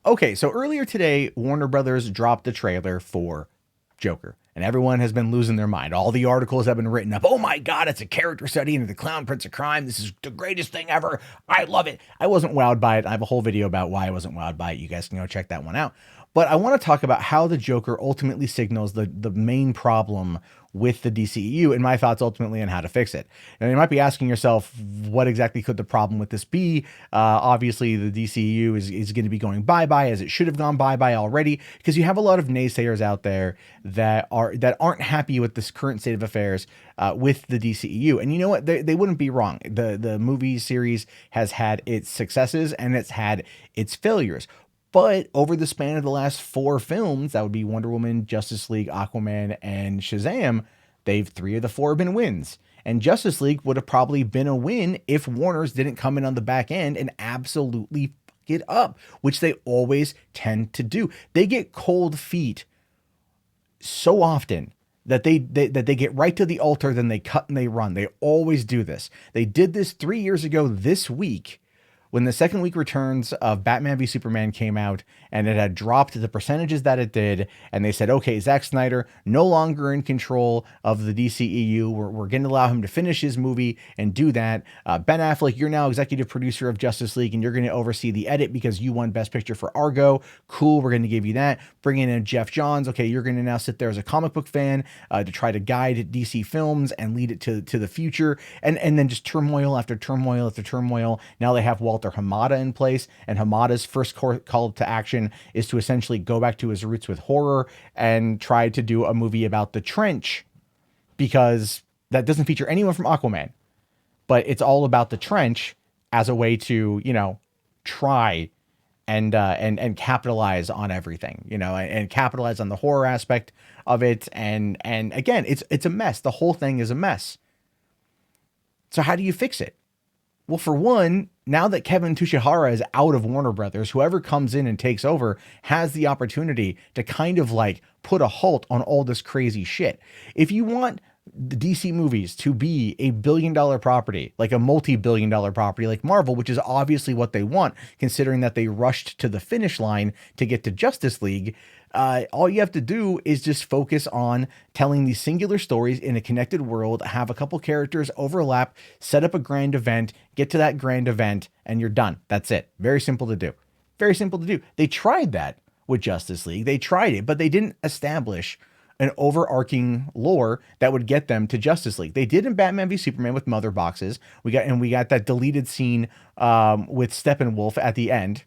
Okay, so earlier today, Warner Brothers dropped the trailer for Joker, and everyone has been losing their mind. All the articles have been written up. Oh my God, it's a character study into the Clown Prince of Crime. This is the greatest thing ever. I love it. I wasn't wowed by it. I have a whole video about why I wasn't wowed by it. You guys can go check that one out. But I want to talk about how the Joker ultimately signals the main problem with the DCEU and my thoughts ultimately on how to fix it. And you might be asking yourself, what exactly could the problem with this be? Obviously, the DCEU is going to be going bye-bye, as it should have gone bye-bye already, because you have a lot of naysayers out there that aren't happy with this current state of affairs with the DCEU. And you know what? They wouldn't be wrong. The movie series has had its successes and it's had its failures. But over the span of the last 4 films, that would be Wonder Woman, Justice League, Aquaman, and Shazam, 3 of the 4 have been wins. And Justice League would have probably been a win if Warner's didn't come in on the back end and absolutely fuck it up, which they always tend to do. They get cold feet so often that they get right to the altar, then they cut and they run. They always do this. They did this 3 years ago this week, when the second week returns of Batman v Superman came out and it had dropped the percentages that it did. And they said, okay, Zack Snyder no longer in control of the DCEU. We're going to allow him to finish his movie and do that. Ben Affleck, you're now executive producer of Justice League and you're going to oversee the edit because you won Best Picture for Argo. Cool. We're going to give you that. Bringing in Jeff Johns. Okay, you're going to now sit there as a comic book fan to try to guide DC films and lead it to the future. And then just turmoil after turmoil after turmoil. Now they have Walter Hamada in place, and Hamada's first call to action is to essentially go back to his roots with horror and try to do a movie about the trench, because that doesn't feature anyone from Aquaman, but it's all about the trench as a way to, try and capitalize on everything, and capitalize on the horror aspect of it. And again, it's a mess. The whole thing is a mess. So how do you fix it? Well, for one, now that Kevin Tsujihara is out of Warner Brothers, whoever comes in and takes over has the opportunity to kind of like put a halt on all this crazy shit. If you want the DC movies to be a billion-dollar property, like a multi-billion-dollar property like Marvel, which is obviously what they want, considering that they rushed to the finish line to get to Justice League, all you have to do is just focus on telling these singular stories in a connected world, have a couple characters overlap, set up a grand event, get to that grand event, and you're done. That's it. Very simple to do. Very simple to do. They tried that with Justice League. They tried it, but they didn't establish an overarching lore that would get them to Justice League. They did in Batman v Superman with mother boxes. We got that deleted scene with Steppenwolf at the end,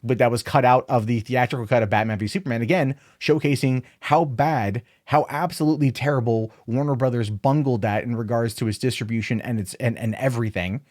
but that was cut out of the theatrical cut of Batman v Superman, again, showcasing how absolutely terrible Warner Brothers bungled that in regards to its distribution and its and everything.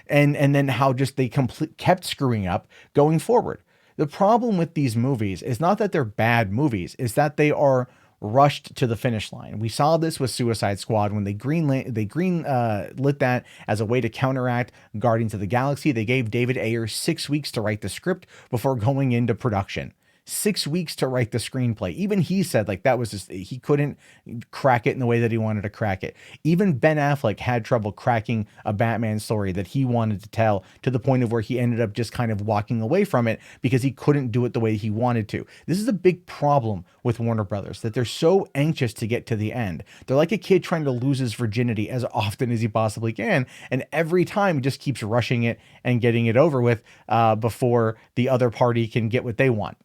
And then how just they kept screwing up going forward. The problem with these movies is not that they're bad movies, is that they are rushed to the finish line. We saw this with Suicide Squad when they greenlit that as a way to counteract Guardians of the Galaxy. They gave David Ayer 6 weeks to write the script before going into production. 6 weeks to write the screenplay. Even he said like that was just, he couldn't crack it in the way that he wanted to crack it. Even Ben Affleck had trouble cracking a Batman story that he wanted to tell, to the point of where he ended up just kind of walking away from it because he couldn't do it the way he wanted to. This is a big problem with Warner Brothers, that they're so anxious to get to the end. They're like a kid trying to lose his virginity as often as he possibly can, and every time he just keeps rushing it and getting it over with before the other party can get what they want.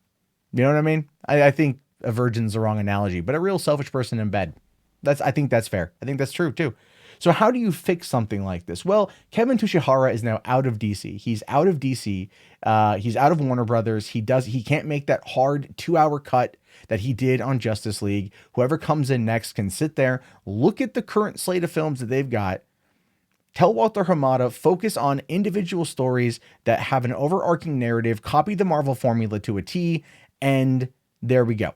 You know what I mean? I think a virgin's the wrong analogy, but a real selfish person in bed. I think that's fair. I think that's true too. So how do you fix something like this? Well, Kevin Tsujihara is now out of DC. He's out of DC. He's out of Warner Brothers. He can't make that hard 2-hour cut that he did on Justice League. Whoever comes in next can sit there, look at the current slate of films that they've got, tell Walter Hamada, focus on individual stories that have an overarching narrative, copy the Marvel formula to a T, and there we go.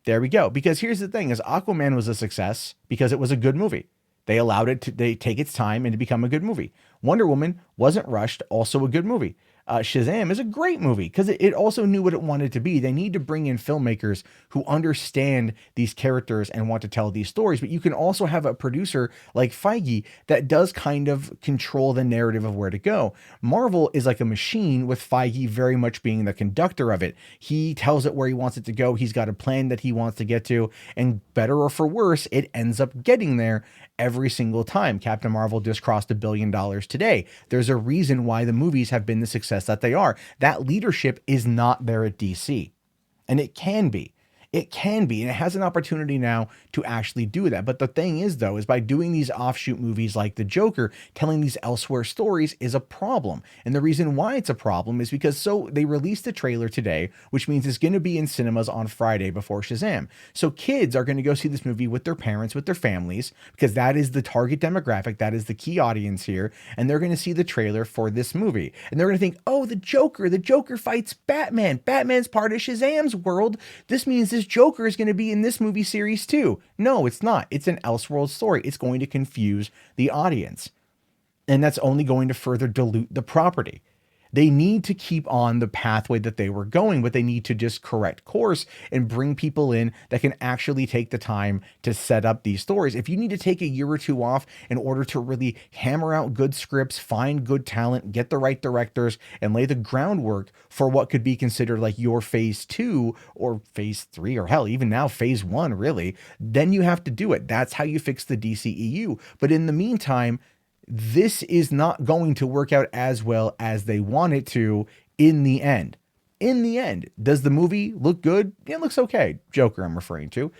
There we go. Because here's the thing, is Aquaman was a success because it was a good movie. They allowed it to take its time and to become a good movie. Wonder Woman wasn't rushed, also a good movie. Shazam is a great movie because it also knew what it wanted to be. They need to bring in filmmakers who understand these characters and want to tell these stories. But you can also have a producer like Feige that does kind of control the narrative of where to go. Marvel is like a machine with Feige very much being the conductor of it. He tells it where he wants it to go. He's got a plan that he wants to get to, and better or for worse, it ends up getting there every single time. Captain Marvel just crossed $1 billion today. There's a reason why the movies have been the success that they are. That leadership is not there at DC, and it can be. It can be, and it has an opportunity now to actually do that. But the thing is, though, is by doing these offshoot movies like The Joker, telling these elsewhere stories is a problem. And the reason why it's a problem is because they released the trailer today, which means it's going to be in cinemas on Friday before Shazam. So kids are going to go see this movie with their parents, with their families, because that is the target demographic. That is the key audience here. And they're going to see the trailer for this movie. And they're going to think, oh, the Joker fights Batman. Batman's part of Shazam's world. This means this Joker is going to be in this movie series too. No, it's not. It's an Elseworld story. It's going to confuse the audience. And that's only going to further dilute the property. They need to keep on the pathway that they were going, but they need to just correct course and bring people in that can actually take the time to set up these stories. If you need to take a year or two off in order to really hammer out good scripts, find good talent, get the right directors, and lay the groundwork for what could be considered like your phase 2 or phase 3, or hell, even now phase 1, really, then you have to do it. That's how you fix the DCEU. But in the meantime, this is not going to work out as well as they want it to in the end. In the end, does the movie look good? It looks okay. Joker, I'm referring to.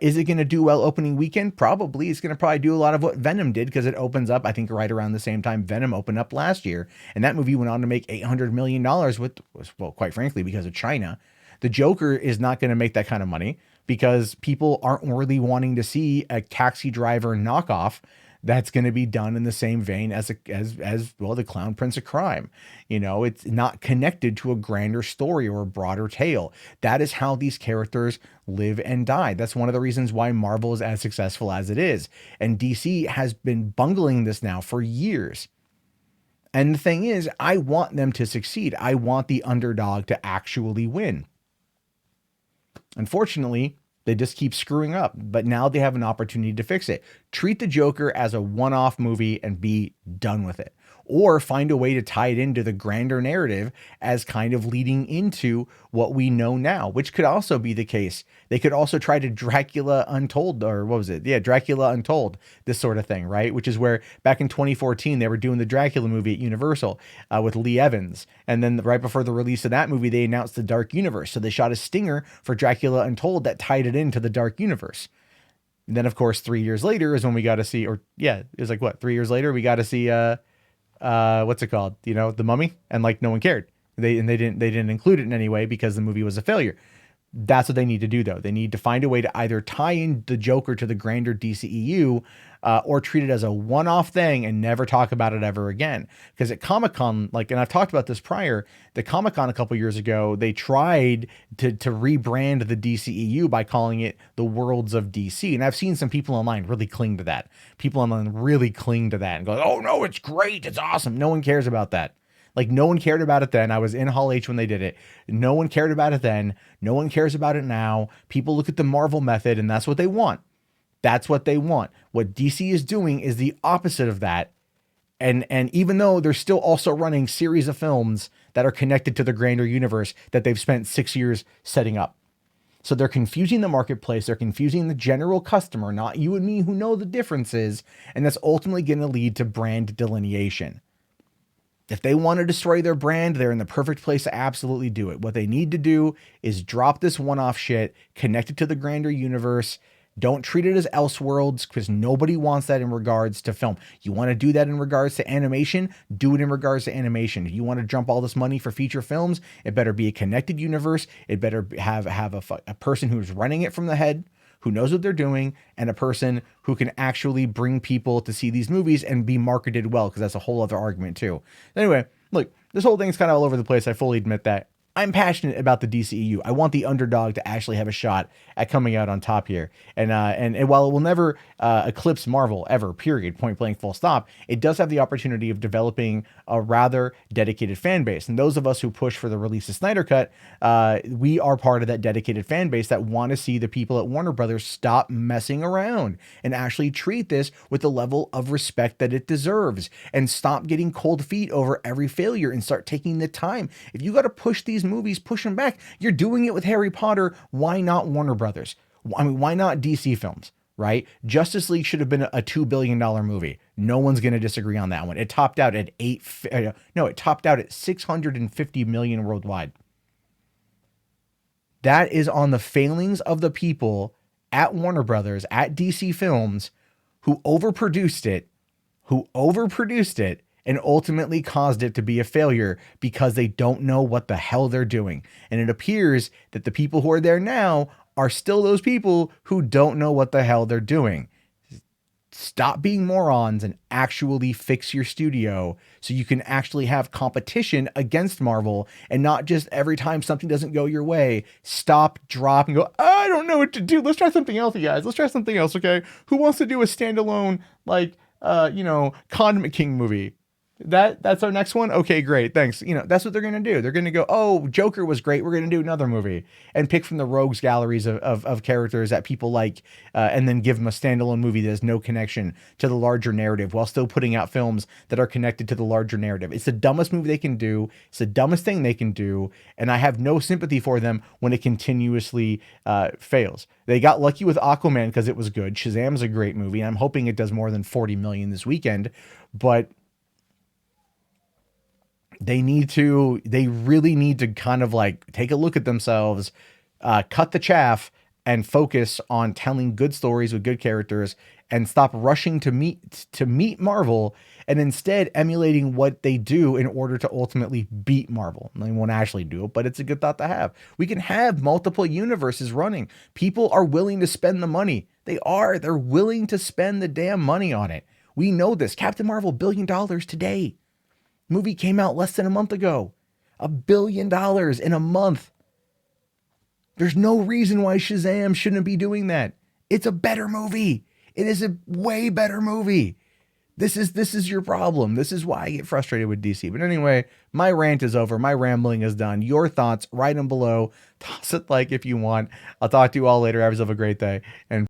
Is it going to do well opening weekend? Probably. It's going to probably do a lot of what Venom did, because it opens up, I think, right around the same time Venom opened up last year. And that movie went on to make $800 million well, quite frankly, because of China. The Joker is not going to make that kind of money because people aren't really wanting to see a Taxi Driver knockoff that's going to be done in the same vein as the Clown Prince of Crime. You know, it's not connected to a grander story or a broader tale. That is how these characters live and die. That's one of the reasons why Marvel is as successful as it is. And DC has been bungling this now for years. And the thing is, I want them to succeed. I want the underdog to actually win. Unfortunately, they just keep screwing up, but now they have an opportunity to fix it. Treat the Joker as a one-off movie and be done with it. Or find a way to tie it into the grander narrative as kind of leading into what we know now, which could also be the case. They could also try to Dracula Untold, or what was it? Yeah, Dracula Untold, this sort of thing, right? Which is where back in 2014, they were doing the Dracula movie at Universal with Lee Evans. And then right before the release of that movie, they announced the Dark Universe. So they shot a stinger for Dracula Untold that tied it into the Dark Universe. And then, of course, 3 years later is when we got to see, or yeah, it was like, what, 3 years later, we got to see, what's it called? You know, The Mummy, and like no one cared. They didn't include it in any way because the movie was a failure. That's what they need to do, though. They need to find a way to either tie in the Joker to the grander DCEU or treat it as a one-off thing and never talk about it ever again. Because at Comic-Con, and I've talked about this prior, the Comic-Con a couple years ago, they tried to rebrand the DCEU by calling it the Worlds of DC. And I've seen some people online really cling to that. People online really cling to that and go, oh, no, it's great. It's awesome. No one cares about that. Like, no one cared about it then. I was in Hall H when they did it. No one cared about it then. No one cares about it now. People look at the Marvel method, and that's what they want. That's what they want. What DC is doing is the opposite of that. And even though they're still also running series of films that are connected to the grander universe that they've spent 6 years setting up. So they're confusing the marketplace. They're confusing the general customer, not you and me who know the differences. And that's ultimately going to lead to brand delineation. If they want to destroy their brand, they're in the perfect place to absolutely do it. What they need to do is drop this one-off shit, connect it to the grander universe. Don't treat it as Elseworlds, because nobody wants that in regards to film. You want to do that in regards to animation? Do it in regards to animation. If you want to jump all this money for feature films, it better be a connected universe. It better have a person who's running it from the head, who knows what they're doing, and a person who can actually bring people to see these movies and be marketed well, because that's a whole other argument too. Anyway, look, this whole thing's kind of all over the place. I fully admit that. I'm passionate about the DCEU. I want the underdog to actually have a shot at coming out on top here. And while it will never eclipse Marvel ever, period, point blank, full stop, it does have the opportunity of developing a rather dedicated fan base. And those of us who push for the release of Snyder Cut, we are part of that dedicated fan base that want to see the people at Warner Brothers stop messing around and actually treat this with the level of respect that it deserves, and stop getting cold feet over every failure and start taking the time. If you got to push these movies, push them back. You're doing it with Harry Potter. Why not Warner Brothers? I mean, why not DC Films, right? Justice League should have been a $2 billion movie. No one's going to disagree on that one. It topped out at it topped out at 650 million worldwide. That is on the failings of the people at Warner Brothers, at DC Films, who overproduced it, and ultimately caused it to be a failure because they don't know what the hell they're doing. And it appears that the people who are there now are still those people who don't know what the hell they're doing. Stop being morons and actually fix your studio so you can actually have competition against Marvel, and not just every time something doesn't go your way, stop, drop, and go, I don't know what to do. Let's try something else, you guys. Let's try something else, okay? Who wants to do a standalone, Condiment King movie? That's our next one. Okay, great. Thanks. That's what they're going to do. They're going to go, oh, Joker was great. We're going to do another movie, and pick from the rogues galleries of characters that people like, and then give them a standalone movie that has no connection to the larger narrative while still putting out films that are connected to the larger narrative. It's the dumbest movie they can do. It's the dumbest thing they can do. And I have no sympathy for them when it continuously fails. They got lucky with Aquaman because it was good. Shazam's a great movie. I'm hoping it does more than 40 million this weekend, but they really need to kind of take a look at themselves, cut the chaff, and focus on telling good stories with good characters, and stop rushing to meet Marvel, and instead emulating what they do in order to ultimately beat Marvel. They won't actually do it, but it's a good thought to have. We can have multiple universes running. People are willing to spend the money. They're willing to spend the damn money on it. We know this. Captain Marvel, $1 billion today. Movie came out less than a month ago. $1 billion in a month. There's no reason why Shazam shouldn't be doing that. It's a better movie. It is a way better movie. This is your problem. This is why I get frustrated with DC. But anyway, my rant is over. My rambling is done. Your thoughts, write them below. Toss it like if you want. I'll talk to you all later. Have yourself a great day. And